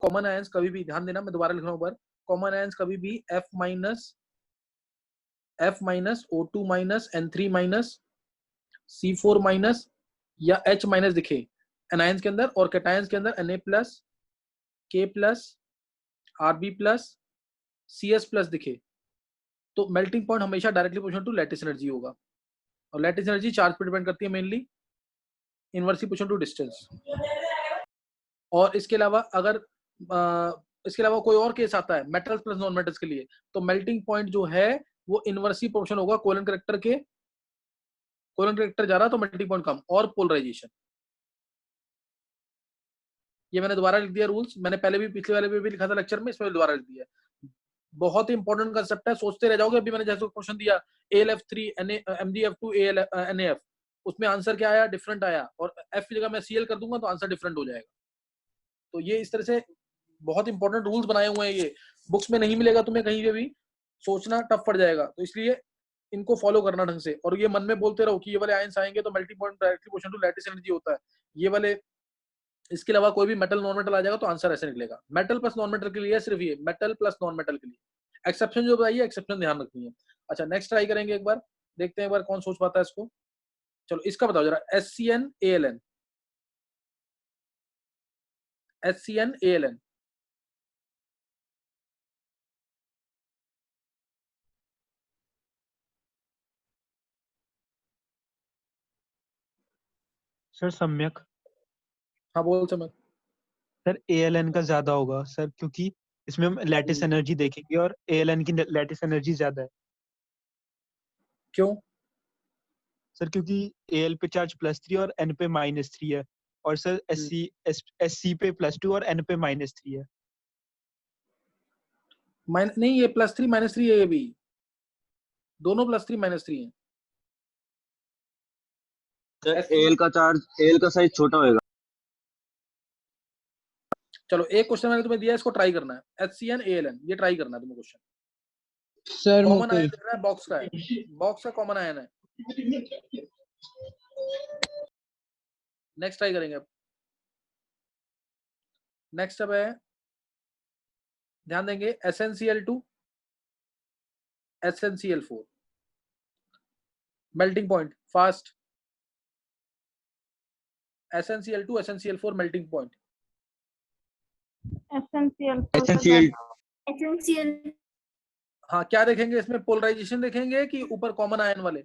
Common ions कभी भी, ध्यान देना मैं दोबारा लिख रहा हूँ, कॉमन आयंस कभी भी F minus O2 minus N3 minus C4 minus या H माइनस दिखे एनायंस के अंदर, और कैटायंस के अंदर Na plus, K plus, Rb plus, CS plus दिखे, तो मेल्टिंग पॉइंट हमेशा directly proportional to lattice energy होगा। और लैटिस एनर्जी चार्ज पर डिपेंड करती है mainly, inversely proportional to distance. और इसके अलावा अगर इसके अलावा कोई और केस आता है मेटल्स प्लस नॉन मेटल्स के लिए, तो मेल्टिंग पॉइंट जो है वो इनवर्सली प्रोपोर्शनल होगा कोलन करेक्टर के, कोलन करेक्टर जा रहा तो मेल्टिंग पॉइंट कम, और पोलराइजेशन। ये मैंने दोबारा लिख दिया रूल्स, मैंने पहले भी पिछले वाले में भी लिखा था लेक्चर में, इसमें दोबारा लिख दिया। बहुत ही इंपॉर्टेंट कंसेप्ट है, सोचते रह जाओगे। अभी मैंने जैसे क्वेश्चन दिया AlF3 MgF2 NaF, उसमें आंसर क्या आया, डिफरेंट आया, और F की जगह मैं Cl कर दूंगा तो आंसर डिफरेंट हो जाएगा। तो ये इस तरह से बहुत इंपॉर्टेंट रूल्स बनाए हुए हैं, ये बुक्स में नहीं मिलेगा तुम्हें कहीं पे भी, सोचना टफ पड़ जाएगा। तो इसलिए इनको फॉलो करना ढंग से, और ये मन में बोलते रहो कि ये वाले आयंस आएंगे तो melting point directly proportional to lattice energy होता है, ये वाले। इसके अलावा कोई भी मेटल नॉन मेटल आ जाएगा तो आंसर ऐसे निकलेगा। मेटल प्लस नॉन मेटल के लिए सिर्फ ये, मेटल प्लस नॉन मेटल के लिए एक्सेप्शन जो बताइए, एक्सेप्शन ध्यान रखनी है। अच्छा नेक्स्ट ट्राई करेंगे एक बार, देखते हैं एक बार कौन सोच पाता है इसको। चलो इसका बताओ जरा, HCnAlN, HCnAlN। सर सम्यक। हाँ बोल समय। सर AlN का ज्यादा होगा सर, क्योंकि इसमें हम लैटिस एनर्जी देखेंगे और AlN की लैटिस एनर्जी ज्यादा है। क्यों? सर क्योंकि Al पे चार्ज +3 और N पे -3 है, और सर SC पे +2 और N पे -3 है। नहीं, ये +3 -3 है, ये भी दोनों +3 -3 है। एल का चार्ज, एल का साइज छोटा होगा। चलो एक क्वेश्चन मैंने तुम्हें दिया, इसको ट्राई करना है, HCnAlN, ये ट्राई करना है तुम्हें क्वेश्चन। सर कॉमन आयन दिख रहा है, बॉक्स का है, बॉक्स का कॉमन आयन है। नेक्स्ट ट्राई करेंगे अब। नेक्स्ट अब है, ध्यान देंगे, SnCl2 SnCl4, melting point fast, SnCl2 SnCl4 melting point. Essential हाँ क्या देखेंगे इसमें, पोलराइजेशन देखेंगे कि ऊपर कॉमन आयन वाले?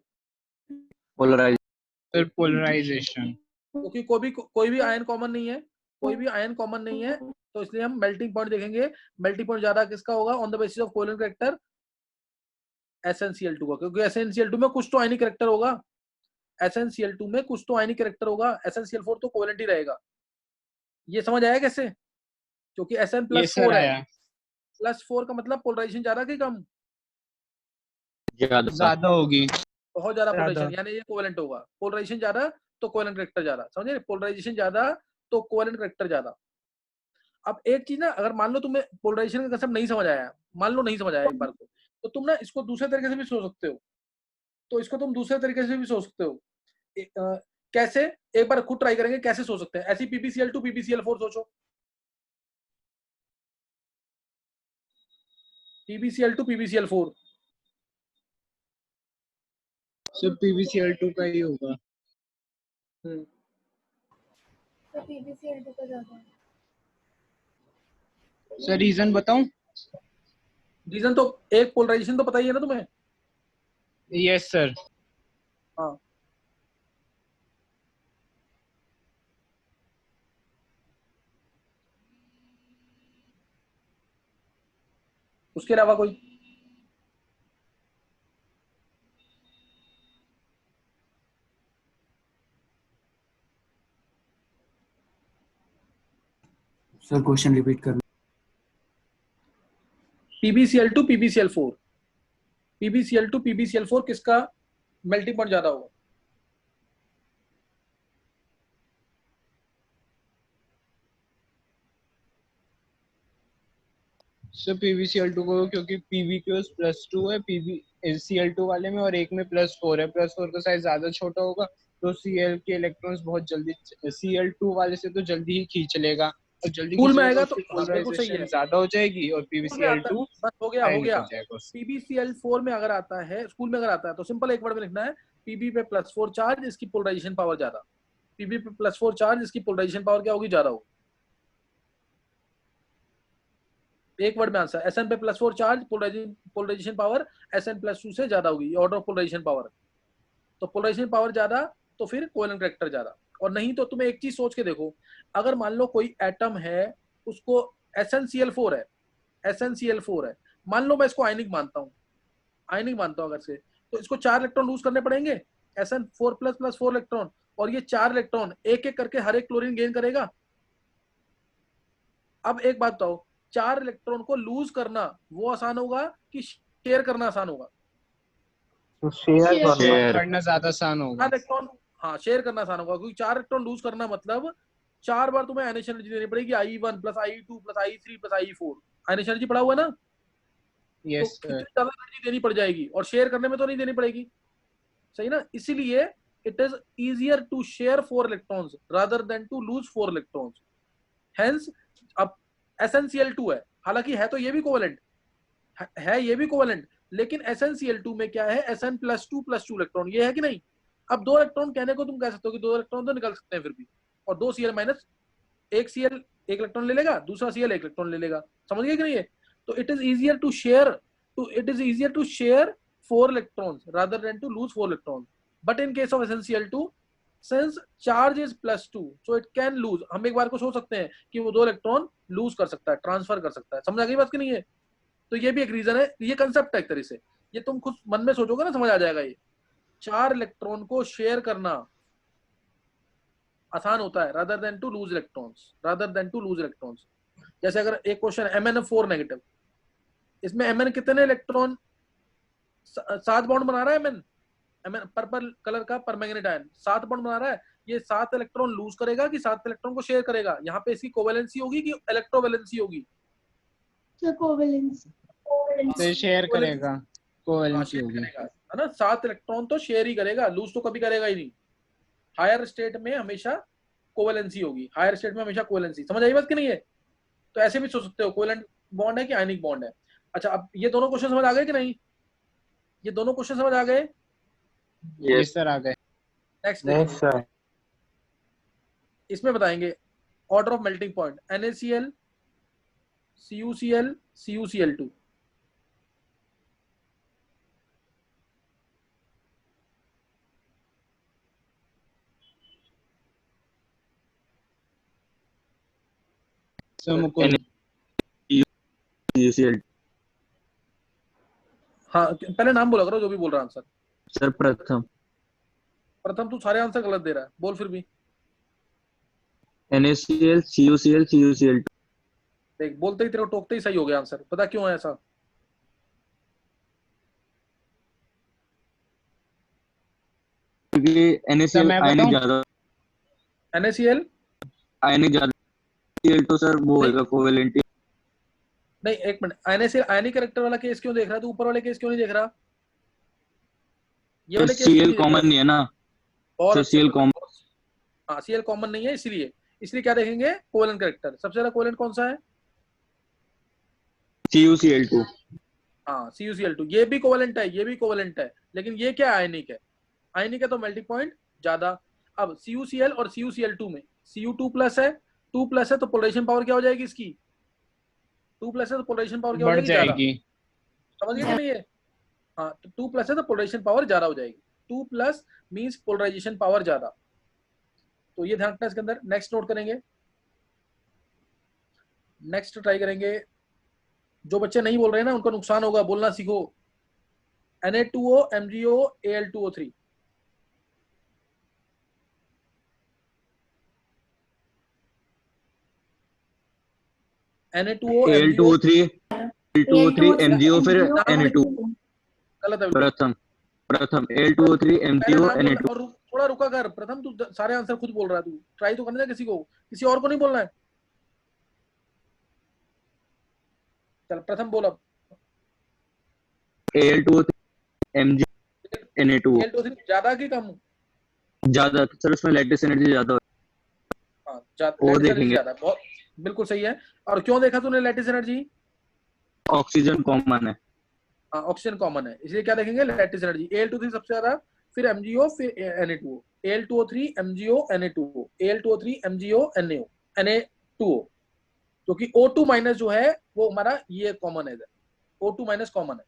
पोलराइजेशन, क्योंकि कोई भी आयन कॉमन नहीं है, कोई भी आयन कॉमन नहीं है, तो इसलिए हम मेल्टिंग पॉइंट देखेंगे। मेल्टिंग पॉइंट ज्यादा किसका होगा, on the basis of colon character SnCl2 का, क्योंकि SnCl2 में कुछ तो आयनिक कैरेक्टर होगा, SnCl2 में कुछ तो आयनिक कैरेक्टर होगा, SnCl4 तो कोवेलेंट ही रहेगा। ये समझ आया कैसे? क्योंकि Sn +4 है, +4 का मतलब पोलराइजेशन ज्यादा कि कम? ज्यादा होगी, बहुत ज्यादा पोलराइजेशन, यानी ये कोवेलेंट होगा। पोलराइजेशन ज्यादा तो कोवेलेंट कैरेक्टर ज्यादा, समझे? पोलराइजेशन ज्यादा तो कोवेलेंट कैरेक्टर ज्यादा। अब एक चीज ना, अगर मान लो तुम्हें पोलराइजेशन का कंसेप्ट नहीं समझ आया, मान लो नहीं समझ आया एक बार को, तो तुम ना इसको दूसरे तरीके से भी सोच सकते हो। तो इसको तुम दूसरे तरीके से भी सोच सकते हो। कैसे, एक बार खुद ट्राई करेंगे कैसे सोच सकते हैं। ऐसी PbCl2 PbCl4 सोचो, PbCl2 PbCl4। सिर्फ PbCl2 का ही होगा। तो PbCl2 का ज्यादा है। सर रीजन बताऊं? रीजन तो एक, पोलराइजेशन तो पता ही है ना तुम्हें। Yes sir. हाँ उसके अलावा कोई? सर क्वेश्चन रिपीट करना। PbCl2 PbCl4, PbCl2 PbCl4 किसका मेल्टिंग पॉइंट ज्यादा होगा? सर PbCl2 को, क्योंकि Pb के उस +2 है PbCl2 वाले में, और एक में +4 है, +4 का साइज ज्यादा छोटा होगा, तो Cl के इलेक्ट्रॉन्स बहुत जल्दी Cl2 वाले से तो जल्दी ही खींच लेगा, और जल्दी स्कूल में खींचेगा आएगा तो तो उसकी हाँ, बिल्कुल सही है। पोलराइजेशन ज्यादा हो जाएगी और स्कूल में आता PbCl2 बस हो गया हाई हो गया। निकल जाएगा उससे। PbCl4 में अगर आता है, स्कूल में अगर आता है तो सिंपल एक वर्ड में लिखना है, Pb पे +4 चार्ज, इसकी पोलराइजेशन पावर ज्यादा। Pb पे +4 चार्ज, इसकी पोलराइजेशन पावर क्या होगी, ज्यादा होगी। एक वर्ड में आंसर, Sn पे +4 चार्ज, पोलराइजेशन पावर Sn+2 से ज्यादा होगी, ऑर्डर ऑफ पोलराइजेशन पावर। तो पोलराइजेशन पावर ज्यादा तो फिर कोवेलेंट कैरेक्टर ज्यादा। और नहीं तो तुम्हें एक चीज सोच के देखो, अगर मान लो कोई एटम है, उसको SnCl4 है, SnCl4 है, मान लो मैं इसको आयनिक मानता हूँ, आयनिक मानता हूँ अगर से, तो इसको 4 इलेक्ट्रॉन लूज करने पड़ेंगे, Sn4+ 4 इलेक्ट्रॉन, और ये 4 इलेक्ट्रॉन एक एक करके हर एक क्लोरीन गेन करेगा। अब एक बात बताओ, 4 इलेक्ट्रॉन को लूज करना वो आसान होगा कि शेयर करना आसान होगा? शेयर करना ज्यादा आसान होगा। 4 इलेक्ट्रॉन, हाँ शेयर करना आसान होगा, क्योंकि 4 इलेक्ट्रॉन लूज करना मतलब 4 बार तुम्हें आयनेशन एनर्जी देनी पड़ेगी, I1 + I2 + I3 + I4। Ionisation energy पड़ा हुआ है ना, तो यस कितनी सर। ज्यादा एनर्जी देनी पड़ जाएगी, और शेयर करने में तो नहीं देनी पड़ेगी, सही ना? इसीलिए it is easier to share 4 electrons rather than to lose 4 electrons. Hence अब SnCl2 है, हालांकि है तो ये भी कोवेलेंट है, ये भी कोवेलेंट, लेकिन SnCl2 में क्या है, Sn+2+2 इलेक्ट्रॉन, ये है कि नहीं? अब 2 इलेक्ट्रॉन कहने को तुम कह सकते हो कि 2 इलेक्ट्रॉन तो निकल सकते हैं फिर भी, और 2 Cl- एक Cl एक इलेक्ट्रॉन ले लेगा, दूसरा Cl एक इलेक्ट्रॉन ले लेगा, समझ गए कि नहीं? है तो it is easier to share 4 electrons rather than to lose 4 electrons, but in case of SnCl2 since charge is +2 so it can lose, हम एक बार को सोच सकते हैं कि वो 2 इलेक्ट्रॉन लूज कर सकता है, ट्रांसफर कर सकता है। समझ आ गई बात कि नहीं है? तो ये भी एक रीजन है, ये कंसेप्ट है एक तरह से, ये तुम खुद मन में सोचोगे ना समझ आ जाएगा। ये 4 इलेक्ट्रॉन को शेयर करना आसान होता है rather than to lose electrons. जैसे अगर एक क्वेश्चन MnF4 नेगेटिव, इसमें Mn कितने इलेक्ट्रॉन, 7 बॉन्ड बना रहा है Mn पर्पल कलर का परमैंगनेट आयन 7 बॉन्ड बना रहा है, ये 7 इलेक्ट्रॉन लूज करेगा कि 7 इलेक्ट्रॉन को शेयर करेगा? यहाँ पे इसकी कोवेलेंसी होगी कि इलेक्ट्रोवैलेंसी होगी? कोवेलेंस तो शेयर करेगा, हाँ, कोवेलेंसी शेयर होगी। करेगा, है ना? 7 इलेक्ट्रॉन तो शेयर ही करेगा, लूज तो कभी करेगा ही नहीं। हायर स्टेट में हमेशा कोवेलेंसी होगी, हायर स्टेट में हमेशा कोवेलेंसी। समझ आई बात कि नहीं है? तो ऐसे भी सोच सकते हो कोवेलेंट बॉन्ड है कि आयनिक बॉन्ड है। अच्छा, अब ये दोनों क्वेश्चन समझ आ गए कि नहीं? ये दोनों क्वेश्चन समझ आ गए? यस सर आ गए। नेक्स्ट देखेंगे, इसमें बताएंगे order of melting point, NaCl, CuCl, CuCl2। Sir Mukul UCL हाँ, पहले नाम बोला करो जो भी बोल रहा आंसर। सर प्रथम प्रथम तू सारे आंसर गलत दे रहा है, बोल फिर भी। NaCl CuCl CuCl2 देख, बोलते ही तेरे को टोकते ही सही हो गया आंसर, पता क्यों है ऐसा? क्योंकि सर NaCl मैं आयनिक बताऊं? ज्यादा NaCl Cl2 सर वो नहीं, होगा कोवेलेंट। नहीं एक मिनट, NaCl आयनिक कैरेक्टर वाला केस क्यों देख रहा है तू? ऊपर वाले केस क्यों नहीं देख रहा? ये वाले केस क्यों Cl नहीं देख रहा? कॉमन नहीं है ना और सर, अच्छे Cl से कॉमन। हाँ, Cl कॉमन नहीं है, इसलिए क्या देखेंगे? Covalent character. सबसे ज्यादा कोवेलेंट कौन सा है? CuCl2 हाँ, CuCl2, ये भी कोवेलेंट है, ये भी कोवेलेंट है, लेकिन ये क्या आयनिक है? आयनिक है तो मेल्टिंग पॉइंट ज्यादा। अब CuCl और CuCl2 में Cu2+ है, 2+ है तो पोलराइजेशन पावर क्या हो जाएगी इसकी? 2+ है तो पोलराइजेशन पावर क्या हो बढ़ जाएगी? ज्यादा। जाएगी। समझ गए कि नहीं है? हाँ, तो 2+ है तो पोलराइजेशन पावर ज्यादा हो जाएगी, 2+ मींस पोलराइजेशन पावर ज्यादा। तो ये ध्यान रखना इसके अंदर। नेक्स्ट नोट करेंगे, नेक्स्ट ट्राई करेंगे। जो बच्चे नहीं बोल रहे हैं ना, उनका नुकसान होगा, बोलना सीखो। Na2O MgO Al2O3। Na2O MgO, Al2O3 Al2O3 MgO फिर Na2 गलत है बिल्कुल। प्रथम Al2O3 पहले MgO नाम बोलना, Na2 और थोड़ा रुका कर। प्रथम तू सारे आंसर खुद बोल रहा है, तू ट्राई तो करने दे किसी को, किसी और को नहीं बोलना है। चल प्रथम बोल अब। Al2O3 MgO Na2 Al2O3 ज्यादा कि कम? ज्यादा सर, उसमें लैटिस एनर्जी ज्यादा हाँ, वो लैटिस एनर्जी देखेंगे। ज्यादा, बहुत बिल्कुल सही है। और क्यों देखा तूने लैटिस एनर्जी? ऑक्सीजन कॉमन है। ऑक्सीजन कॉमन है, इसलिए क्या देखेंगे लैटिस एनर्जी। Al2O3 सबसे ज्यादा, फिर MgO, फिर Na2O। Al2O3 MgO Na2O, Al2O3 MgO Na2O, क्योंकि O2 माइनस जो है वो हमारा ये कॉमन है, O2 माइनस कॉमन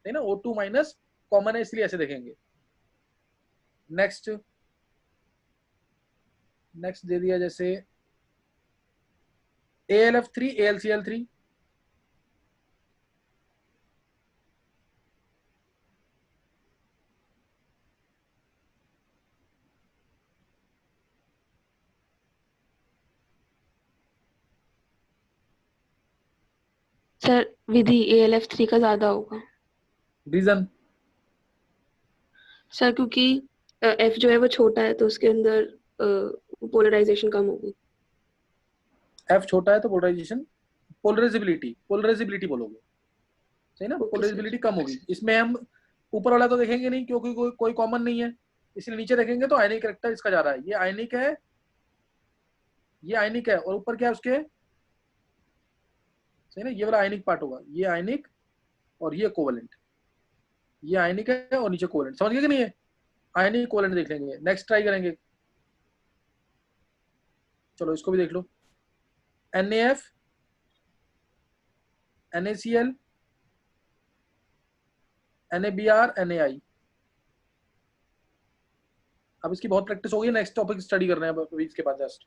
है ना, O2 माइनस कॉमन है, इसलिए ऐसे देखेंगे। नेक्स्ट दे दिया जैसे AlF3 AlCl3, सर विधि AlF3 का ज्यादा होगा रीजन? सर, क्योंकि F जो है वो छोटा है तो उसके अंदर पोलराइजेशन कम होगी। F छोटा है तो पोलराइजेबिलिटी बोलोगे, सही ना, पोलराइजेबिलिटी कम होगी। इसमें हम ऊपर वाला तो देखेंगे नहीं क्योंकि कोई कॉमन नहीं है, इसलिए नीचे देखेंगे तो आयनिक कैरेक्टर इसका जा रहा है। ये आयनिक है और ऊपर क्या है उसके, सही ना, ये वाला आयनिक पार्ट होगा, ये आयनिक और ये कोवेलेंट, ये आयनिक है और नीचे कोवेलेंट, समझ गए कि नहीं है? आयनिक कोवेलेंट देख लेंगे। नेक्स्ट ट्राई करेंगे, चलो इसको भी देख लो। NaF NaCl NaBr NaI। अब इसकी बहुत प्रैक्टिस हो गई, नेक्स्ट टॉपिक स्टडी कर रहे हैं अभी इसके बाद जस्ट।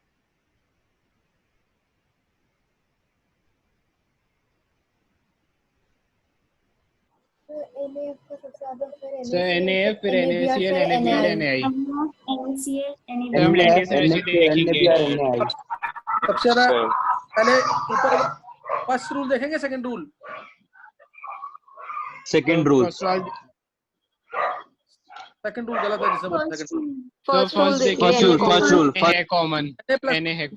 सर NaF फिर NaCl NaBr NaI। हम लैटिस एनर्जी देखेंगे। सबसे ज्यादा पहले ऊपर फर्स्ट रूल देखेंगे, second rule? Second rule. Second rule गलत है, जिसने बोला सेकंड रूल। फर्स्ट रूल है कॉमन, Na है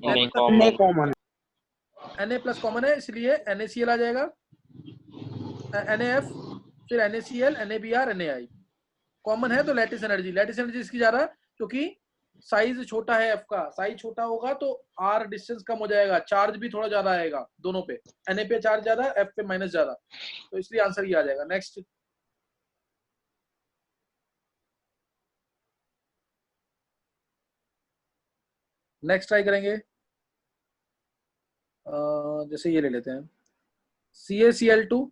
कॉमन। Na प्लस कॉमन है, इसलिए NaCl आ जाएगा, NaF फिर NaCl NaBr NaI। कॉमन है तो लैटिस एनर्जी इसकी जा रहा है, क्योंकि साइज छोटा है, F का साइज छोटा होगा तो R डिस्टेंस कम हो जाएगा, चार्ज भी थोड़ा ज्यादा आएगा दोनों पे, Na पे चार्ज ज्यादा, F पे माइनस ज्यादा, तो इसलिए आंसर ये आ जाएगा। नेक्स्ट ट्राई करेंगे, जैसे ये ले लेते हैं, CaCl2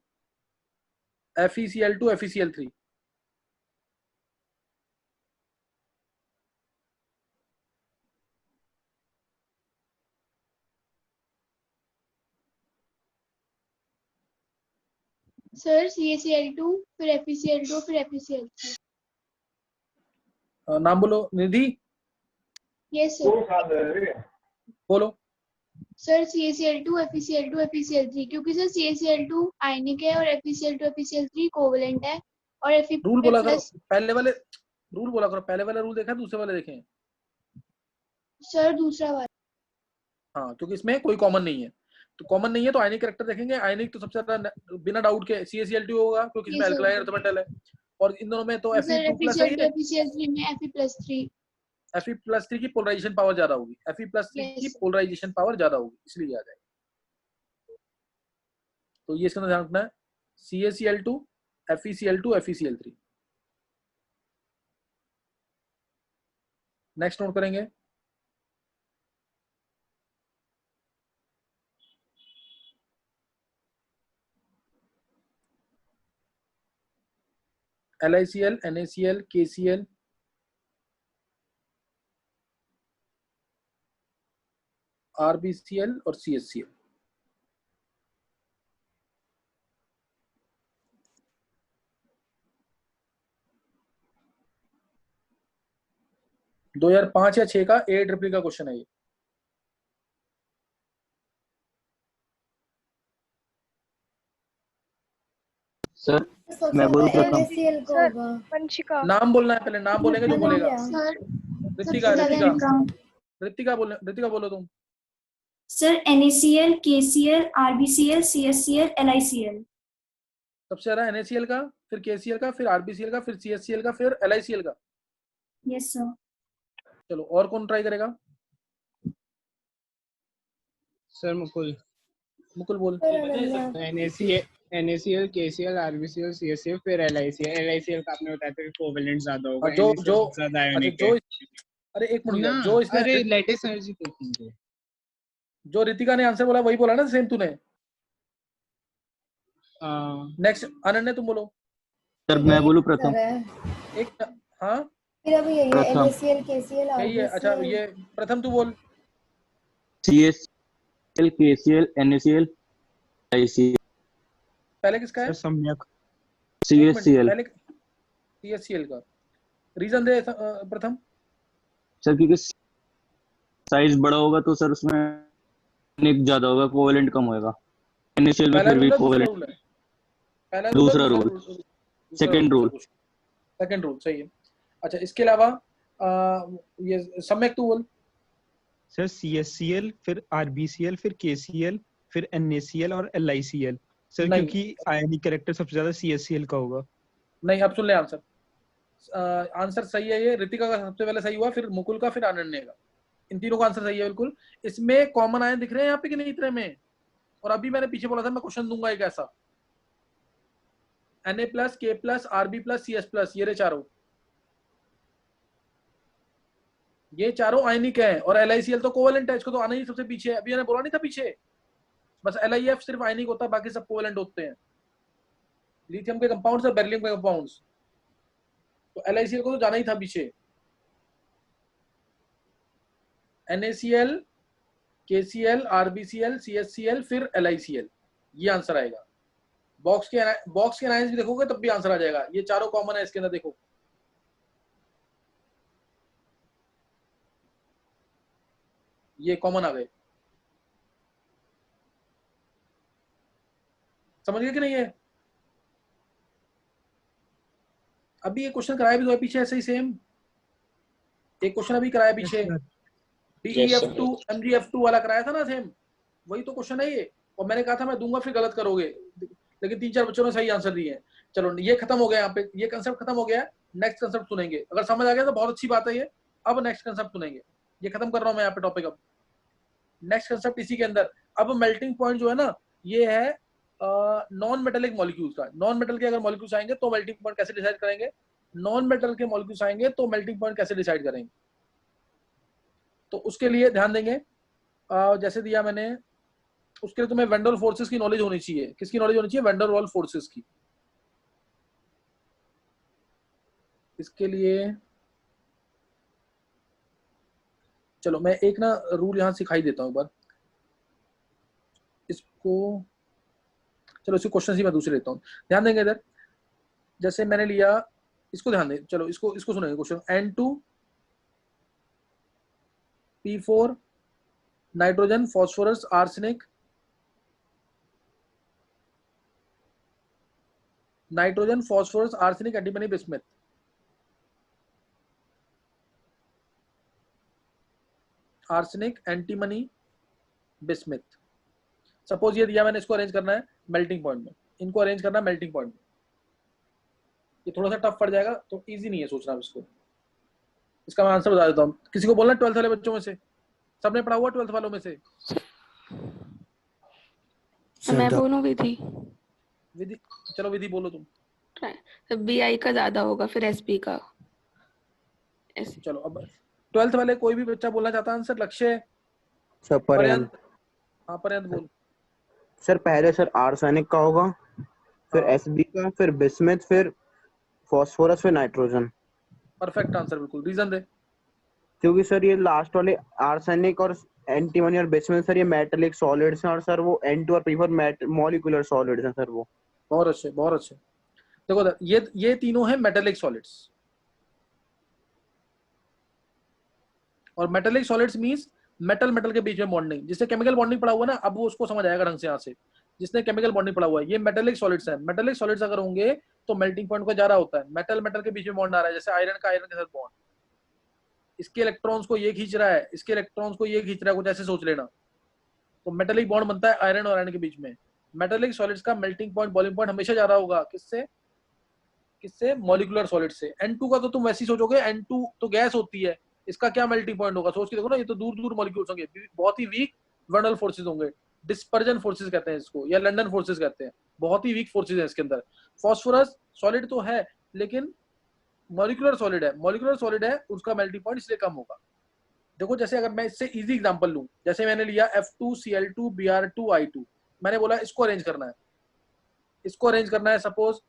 FeCl2 FeCl3। Sir CaCl2 फिर FeCl2 फिर FeCl3। नाम बोलो निधि। Yes sir. बोलो। सर CaCl2 FeCl2 FeCl3, क्योंकि सर CaCl2 आयनिक है और FeCl2 FeCl3 कोवेलेंट है, और रूल बोला करो, पहले वाले रूल बोला करो, पहले वाला रूल देखा, दूसरे वाले देखें? सर दूसरा वाला। हाँ, क्योंकि इसमें कोई कॉमन नहीं है, तो कॉमन नहीं है तो आयनिक कैरेक्टर देखेंगे। आयनिक तो सबसे ज्यादा बिना डाउट के CaCl2 होगा, क्योंकि इसमें अल्कलाइन अर्थ मेटल है, और इन दोनों में तो Fe2+ है, FeCl3 में Fe+3 Fe+3 की पोलराइजेशन पावर ज्यादा होगी, Fe+3 की पोलराइजेशन पावर ज्यादा होगी, इसलिए आ जाएगा। तो ये इसका ध्यान रखना है, CaCl2 FeCl2 FeCl3। Next note करेंगे, LiCl NaCl KCl RbCl और CHCl। दो 2005 या 6 का AEEE का क्वेश्चन है ये। सर मैं बोलूं प्रथम? नाम बोलना है पहले, नाम बोलेंगे जो बोलेगा। ऋतिका बोलो तुम। Sir NaCl KCl RbCl CHCl LiCl। सबसे ज्यादा NaCl का, फिर KCl का, फिर RbCl का, फिर CHCl का, फिर LiCl का। Yes sir. चलो और कौन ट्राई करेगा? सर मुकुल मुकुल बोल। NaCl KCl RBCl CaCl फिर LiCl का आपने बताया था कि कोवेलेंट ज्यादा होगा, जो NaCl जो सबसे ज्यादा अच्छा आयोनिक जो है अरे एक मिनट ना। गया जो इसने अरे लेटेस्ट एनर्जी तो जो रितिका ने आंसर बोला वही बोला ना सेम तूने। नेक्स्ट अनन्या तुम बोलो। सर मैं बोलूं प्रथम। एक हाँ फिर अभी यही है प्रथम NaCl KCl यही है। अच्छा RBCl ये प्रथम तू बोल। CaCl KCl NaCl LiCl पहले किसका है? सर सम्यक एक मिनट CaCl। पहले CSCl का रीजन दे प्रथम। सर क्योंकि साइज बड़ा होगा तो सर उसमें आयनिक ज्यादा होगा, कोवेलेंट कम होगा। NaCl में पहला फिर भी रूल है दूसरा कोवेलेंट। रूल है? पहला रूल है दूसरा दूसरा rule. Rule? Second rule. Second rule सही है। अच्छा इसके अलावा ये सम्यक तू बोल। सर CSCl फिर RBCl फिर KCl फिर NaCl और LiCl सर, नहीं। क्योंकि आयनिक कैरेक्टर सबसे ज्यादा CSCl का होगा। नहीं अब सुन ले आंसर। आंसर सही है ये। रितिका का सबसे पहले सही हुआ, फिर मुकुल का, फिर अनन्या का। इन तीनों का आंसर सही है बिल्कुल। इसमें कॉमन आयन दिख रहे हैं यहाँ पे कि नहीं इतने में? और अभी मैंने पीछे बोला था मैं क्वेश्चन दूंगा एक ऐसा, Na+, K+, Rb+, CS+, ये रहे चारों। ये चारों आयनिक हैं और LiCl तो कोवेलेंट है, इसको तो आना ही सबसे पीछे है। अभी मैंने बोला नहीं था पीछे, बस LiF सिर्फ आयनिक होता है, बाकी सब कोवेलेंट होते हैं। लिथियम के कंपाउंड्स और बेरिलियम के कंपाउंड्स, तो LiCl को तो जाना ही था पीछे। NaCl KCl RBCl CSCl फिर LiCl, ये आंसर आएगा। बॉक्स के एनालिसिस भी देखोगे तब भी आंसर आ जाएगा। ये चारों कॉमन है इसके अंदर, देखो ये कॉमन आ गए। समझ गए कि नहीं? है अभी ये क्वेश्चन कराया भी तो है पीछे ऐसे ही सेम। एक क्वेश्चन अभी कराया पीछे DEF2 MgF2 वाला कराया था ना सेम, वही तो क्वेश्चन है ये। और मैंने कहा था मैं दूंगा फिर गलत करोगे, लेकिन 3-4 बच्चों ने सही आंसर दिए हैं। चलो ये खत्म हो गया, यहाँ पे ये कंसेप्ट खत्म हो गया। नेक्स्ट कंसेप्ट सुनेंगे, अगर समझ आ गया तो बहुत अच्छी बात है ये। अब नेक्स्ट कंसेप्ट सुनेंगे, ये खत्म कर रहा हूं मैं यहाँ पे टॉपिक। अब नेक्स्ट कंसेप्ट इसी के अंदर। अब मेल्टिंग पॉइंट जो है ना, ये है नॉन मेटेलिक मॉलिक्यूल्स का। नॉन मेटल के अगर मॉलिक्यूल्स आएंगे तो मेल्टिंग पॉइंट कैसे डिसाइड करेंगे, नॉन मेटल के मॉलिक्यूल्स आएंगे तो मेल्टिंग पॉइंट कैसे डिसाइड करेंगे। तो उसके लिए ध्यान देंगे, जैसे दिया मैंने, उसके लिए तुम्हें वैन डर फोर्सेस की नॉलेज होनी चाहिए। किसकी नॉलेज होनी चाहिए? वैन डर वाल्स फोर्सेस की। इसके लिए चलो मैं एक ना रूल यहां सिखाई देता हूं एक बार इसको। चलो इसके क्वेश्चन ही मैं दूसरे लेता हूं, ध्यान देंगे इधर। जैसे मैंने लिया इसको, ध्यान दें। चलो इसको सुनेंगे question. N2P4 nitrogen phosphorus arsenic, nitrogen phosphorus arsenic antimony bismuth. Arsenic antimony bismuth. Suppose ये दिया मैंने, इसको अरेंज करना है मेल्टिंग पॉइंट में, इनको अरेंज करना है मेल्टिंग पॉइंट में। ये थोड़ा सा टफ पड़ जाएगा तो इजी नहीं है सोचना इसको। इसका मैं आंसर बता देता हूँ। किसी को बोलना 12th वाले बच्चों में से, सबने पढ़ा हुआ 12th वालों में से? मैं बोलूं विधि? विधि, चलो विधि बोलो तुम। BI का ज्यादा होगा, फिर SP का। चलो अब 12th वाले कोई भी बच्चा बोलना चाहता है आंसर? लक्ष्य, सर पर्यंत। हाँ पर्यंत बोल। सर पहले सर आर्सेनिक का होगा, फिर SB का, फिर बिस्मथ, फिर फॉस्फोरस, फिर नाइट्रोजन। परफेक्ट आंसर, बिल्कुल। रीजन दे। क्योंकि सर ये लास्ट वाले आर्सेनिक और एंटीमनी और बिस्मथ सर ये मेटेलिक सॉलिड्स हैं, और सर वो N2 और P4 मॉलिक्यूलर सॉलिड्स हैं सर वो। बहुत अच्छे बहुत अच्छे। देखो ये तीनों हैं मेटेलिक सॉलिड्स, और metallic solids means metal metal के बीच में बॉन्डिंग। जिसने केमिकल बॉन्डिंग पढ़ा हुआ ना, अब वो उसको समझ आएगा ढंग से यहाँ से। जिसने केमिकल बॉन्डिंग पढ़ा हुआ है, ये मेटेलिक सॉलिड्स हैं। मेटेलिक सॉलिड्स अगर होंगे तो मेल्टिंग पॉइंट को जा रहा होता है, मेटल मेटल के बीच में बॉन्ड आ रहा है। जैसे आयरन का आयरन के साथ बॉन्ड, इसके इलेक्ट्रॉन्स को ये खींच रहा है, इसके इलेक्ट्रॉन्स को ये खींच रहा है, कुछ ऐसे सोच लेना। तो मेटेलिक बॉन्ड बनता है आयरन और आयरन के बीच में। मेटेलिक सॉलिड्स का मेल्टिंग पॉइंट, बॉइलिंग पॉइंट हमेशा जा रहा होगा किससे? किससे? मॉलिक्यूलर सॉलिड से। N2 का तो तुम वैसे ही सोचोगे, N2 तो गैस होती है, इसका क्या मेल्टिंग पॉइंट होगा? सोच के देखो ना, ये तो दूर दूर मॉलिक्यूल्स होंगे, बहुत ही वीक वनरल फोर्सेज होंगे, डिस्पर्जन फोर्सेज कहते हैं इसको, या लंदन फोर्सेज कहते हैं, बहुत ही वीक फोर्सेज है इसके अंदर। फॉस्फोरस सॉलिड तो है लेकिन मॉलिक्यूलर सॉलिड है, मॉलिक्यूलर सॉलिड है, उसका मेल्टिंग पॉइंट इसलिए कम होगा। देखो जैसे अगर मैं इससे इजी एग्जांपल लूं, जैसे मैंने लिया F2Cl2 Br2I2, मैंने बोला इसको अरेंज करना है, इसको अरेंज करना है सपोज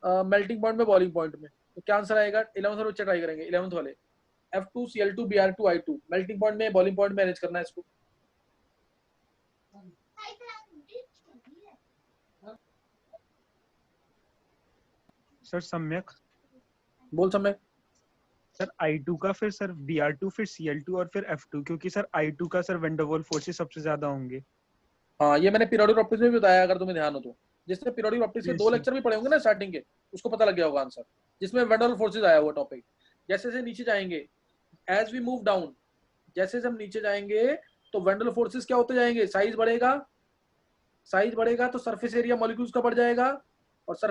मेल्टिंग पॉइंट में, बॉइलिंग पॉइंट में, तो क्या आंसर आएगा? 11th वाले बच्चे ट्राई करेंगे, 11th वाले F2Cl2 Br2I2 मेल्टिंग पॉइंट में, बॉइलिंग पॉइंट में अरेंज करना है इसको। सर सम्यक। बोल सम्यक। सर I2 का फिर सर Br2 फिर Cl2 और फिर F2, क्योंकि सर I2 का sir van der Waals forces सबसे ज्यादा होंगे। हाँ ये मैंने पीरियोडिक ऑप्टिक्स में भी बताया, अगर तुम्हें ध्यान हो तो, जिसने पीरियोडिक ऑप्टिक्स के Yes, 2 sir. लेक्चर भी पढ़े होंगे ना स्टार्टिंग के, उसको पता लग गया होगा आंसर, जिसमें वैन डर वाल्स फोर्सेस आया हुआ टॉपिक। जैसे जैसे नीचे जाएंगे, एज वी मूव डाउन, जैसे हम नीचे जाएंगे तो वैन डर वाल्स फोर्सेस क्या होते जाएंगे? साइज बढ़ेगा, साइज बढ़ेगा तो सरफेस एरिया मॉलिक्यूल्स का बढ़ जाएगा,